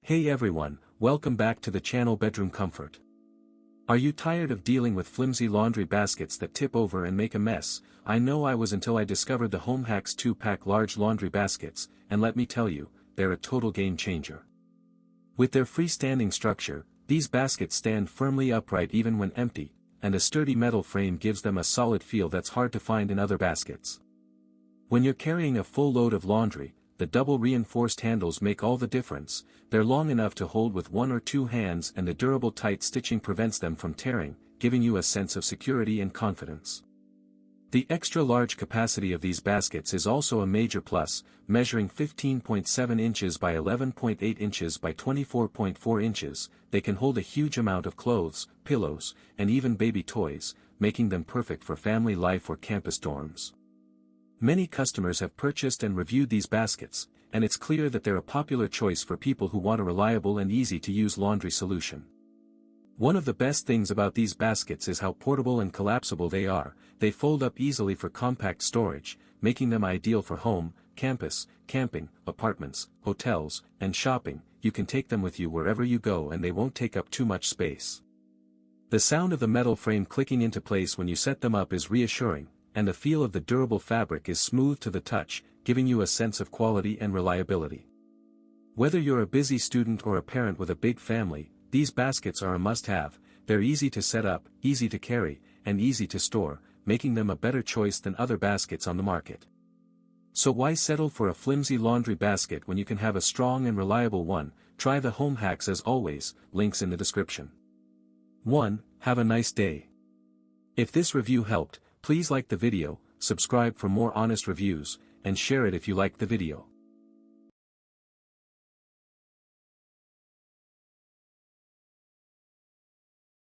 Hey everyone, welcome back to the channel Bedroom Comfort. Are you tired of dealing with flimsy laundry baskets that tip over and make a mess? I know I was until I discovered the HomeHacks 2-pack large laundry baskets, and let me tell you, they're a total game changer. With their freestanding structure, these baskets stand firmly upright even when empty, and a sturdy metal frame gives them a solid feel that's hard to find in other baskets. When you're carrying a full load of laundry, the double reinforced handles make all the difference. They're long enough to hold with one or two hands, and the durable tight stitching prevents them from tearing, giving you a sense of security and confidence. The extra-large capacity of these baskets is also a major plus, measuring 15.7 inches by 11.8 inches by 24.4 inches, they can hold a huge amount of clothes, pillows, and even baby toys, making them perfect for family life or campus dorms. Many customers have purchased and reviewed these baskets, and it's clear that they're a popular choice for people who want a reliable and easy-to-use laundry solution. One of the best things about these baskets is how portable and collapsible they are. They fold up easily for compact storage, making them ideal for home, campus, camping, apartments, hotels, and shopping. You can take them with you wherever you go and they won't take up too much space. The sound of the metal frame clicking into place when you set them up is reassuring, and the feel of the durable fabric is smooth to the touch, giving you a sense of quality and reliability. Whether you're a busy student or a parent with a big family, these baskets are a must-have. They're easy to set up, easy to carry, and easy to store, making them a better choice than other baskets on the market. So why settle for a flimsy laundry basket when you can have a strong and reliable one? Try the HomeHacks as always, links in the description. 1. Have a nice day. If this review helped, please like the video, subscribe for more honest reviews, and share it if you liked the video.